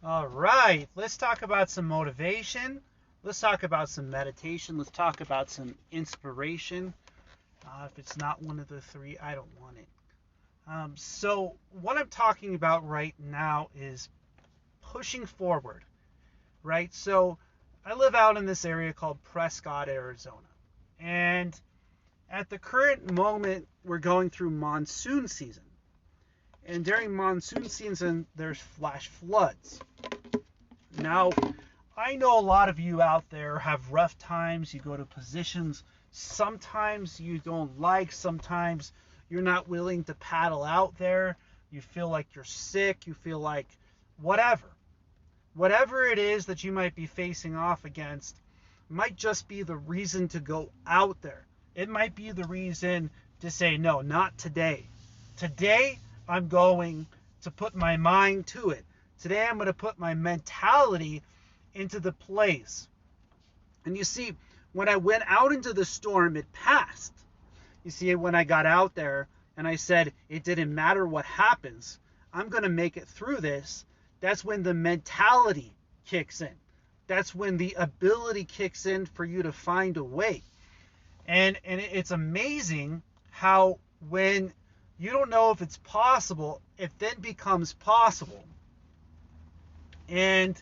All right, let's talk about some motivation. Let's talk about some meditation. Let's talk about some inspiration. If it's not one of the three, I don't want it. So, what I'm talking about right now is pushing forward, right? So, I live out in this area called Prescott, Arizona. And at the current moment, we're going through monsoon season. And during monsoon season, there's flash floods. Now, I know a lot of you out there have rough times. You go to positions sometimes you don't like. Sometimes you're not willing to paddle out there. You feel like you're sick. You feel like whatever. Whatever it is that you might be facing off against might just be the reason to go out there. It might be the reason to say, no, not today. Today, I'm going to put my mind to it. Today, I'm going to put my mentality into the place. And you see, when I went out into the storm, it passed. You see, when I got out there and I said, it didn't matter what happens, I'm going to make it through this. That's when the mentality kicks in. That's when the ability kicks in for you to find a way. And it's amazing how when you don't know if it's possible, it then becomes possible. And,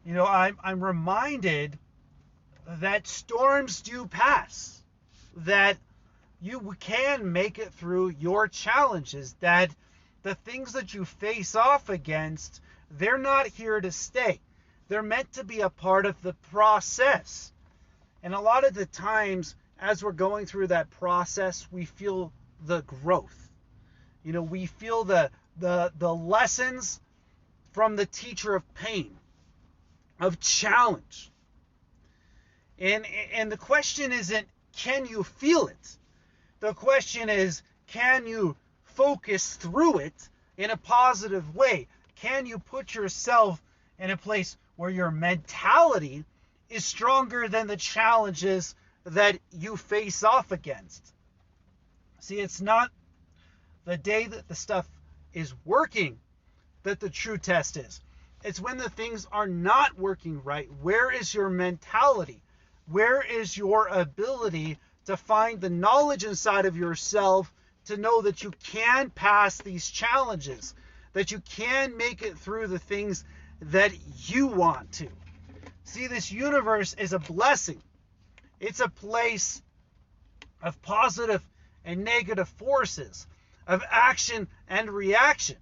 you know, I'm reminded that storms do pass, that you can make it through your challenges, that the things that you face off against, they're not here to stay. They're meant to be a part of the process. And a lot of the times, as we're going through that process, we feel the growth. You know, we feel the lessons from the teacher of pain, of challenge. And the question isn't, can you feel it? The question is, can you focus through it in a positive way? Can you put yourself in a place where your mentality is stronger than the challenges that you face off against? See, it's not the day that the stuff is working that the true test is. It's when the things are not working right. Where is your mentality? Where is your ability to find the knowledge inside of yourself to know that you can pass these challenges, that you can make it through the things that you want to? See, this universe is a blessing. It's a place of positive and negative forces, of action and reaction.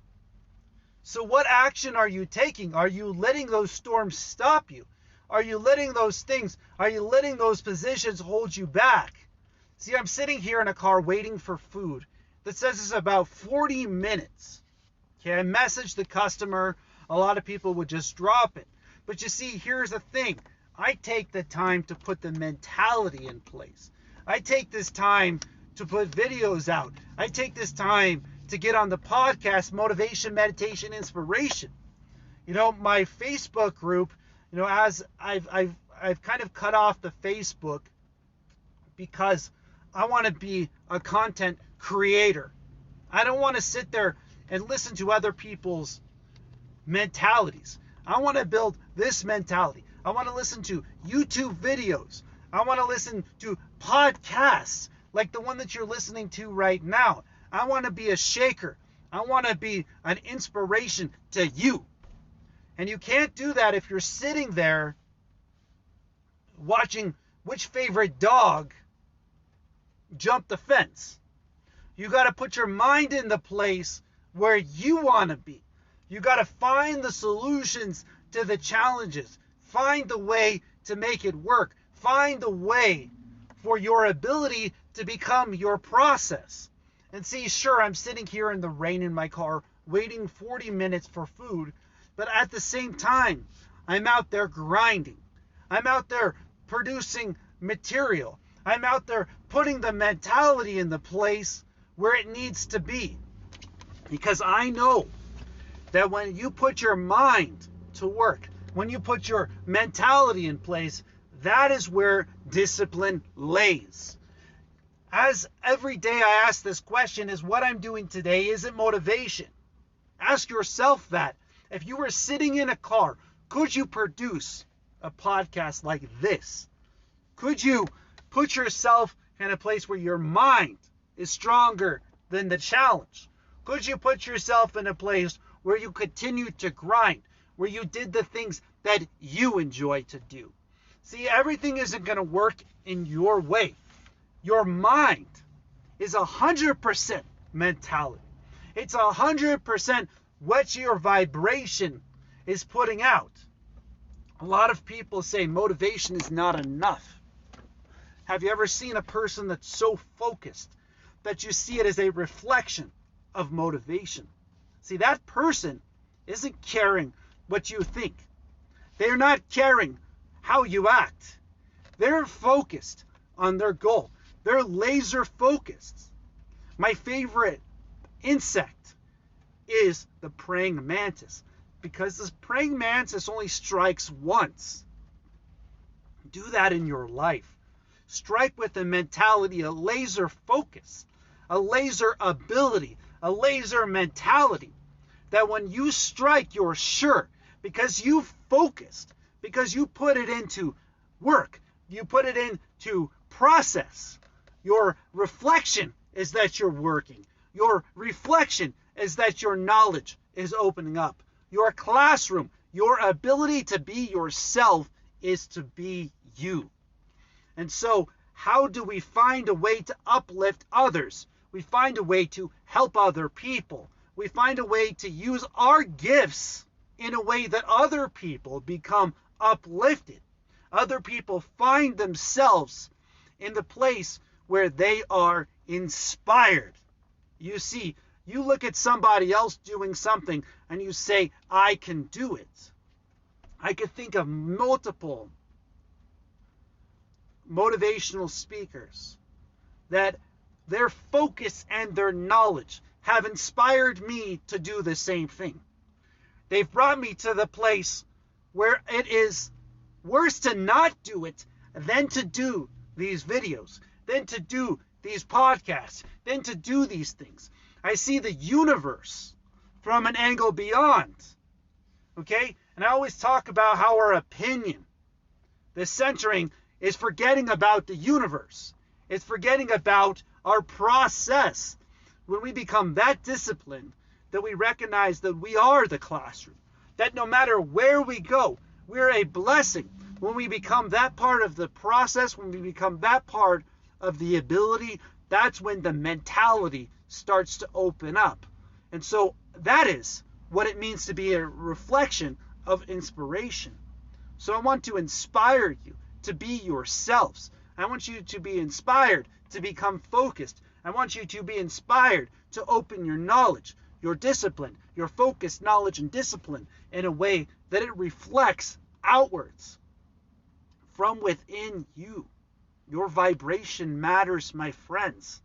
So what action are you taking? Are you letting those storms stop you? Are you letting those things, are you letting those positions hold you back? See, I'm sitting here in a car waiting for food that says it's about 40 minutes. Okay, I messaged the customer. A lot of people would just drop it. But you see, here's the thing. I take the time to put the mentality in place. I take this time to put videos out. I take this time to get on the podcast, Motivation, Meditation, Inspiration. You know, my Facebook group, you know, as I've kind of cut off the Facebook because I want to be a content creator. I don't want to sit there and listen to other people's mentalities. I want to build this mentality. I want to listen to YouTube videos. I want to listen to podcasts like the one that you're listening to right now. I want to be a shaker. I want to be an inspiration to you. And you can't do that if you're sitting there watching which favorite dog jump the fence. You got to put your mind in the place where you want to be. You got to find the solutions to the challenges. Find the way to make it work. Find the way for your ability to become your process. And see, sure, I'm sitting here in the rain in my car waiting 40 minutes for food, but at the same time, I'm out there grinding. I'm out there producing material. I'm out there putting the mentality in the place where it needs to be. Because I know that when you put your mind to work, when you put your mentality in place, that is where discipline lays. As every day I ask this question, is what I'm doing today, is it motivation? Ask yourself that. If you were sitting in a car, could you produce a podcast like this? Could you put yourself in a place where your mind is stronger than the challenge? Could you put yourself in a place where you continue to grind, where you did the things that you enjoy to do? See, everything isn't going to work in your way. Your mind is 100% mentality. It's 100% what your vibration is putting out. A lot of people say motivation is not enough. Have you ever seen a person that's so focused that you see it as a reflection of motivation? See, that person isn't caring what you think. They're not caring how you act. They're focused on their goal. They're laser focused. My favorite insect is the praying mantis, because this praying mantis only strikes once. Do that in your life. Strike with a mentality, a laser focus, a laser ability, a laser mentality, that when you strike, you're sure, because you focused, because you put it into work, you put it into process. Your reflection is that you're working. Your reflection is that your knowledge is opening up. Your classroom, your ability to be yourself is to be you. And so, how do we find a way to uplift others? We find a way to help other people. We find a way to use our gifts in a way that other people become uplifted. Other people find themselves in the place where they are inspired. You see, you look at somebody else doing something and you say, I can do it. I could think of multiple motivational speakers that their focus and their knowledge have inspired me to do the same thing. They've brought me to the place where it is worse to not do it than to do these videos, than to do these podcasts, than to do these things. I see the universe from an angle beyond. Okay? And I always talk about how our opinion, the centering, is forgetting about the universe. It's forgetting about our process. When we become that disciplined, that we recognize that we are the classroom, that no matter where we go, we're a blessing. When we become that part of the process, when we become that part of the ability, that's when the mentality starts to open up. And so that is what it means to be a reflection of inspiration. So I want to inspire you to be yourselves. I want you to be inspired to become focused. I want you to be inspired to open your knowledge, your discipline, your focused knowledge and discipline in a way that it reflects outwards from within you. Your vibration matters, my friends.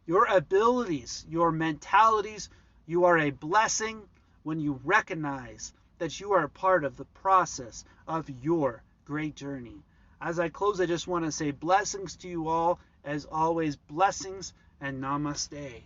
Your abilities, your mentalities, you are a blessing when you recognize that you are a part of the process of your great journey. As I close, I just want to say blessings to you all. As always, blessings and namaste.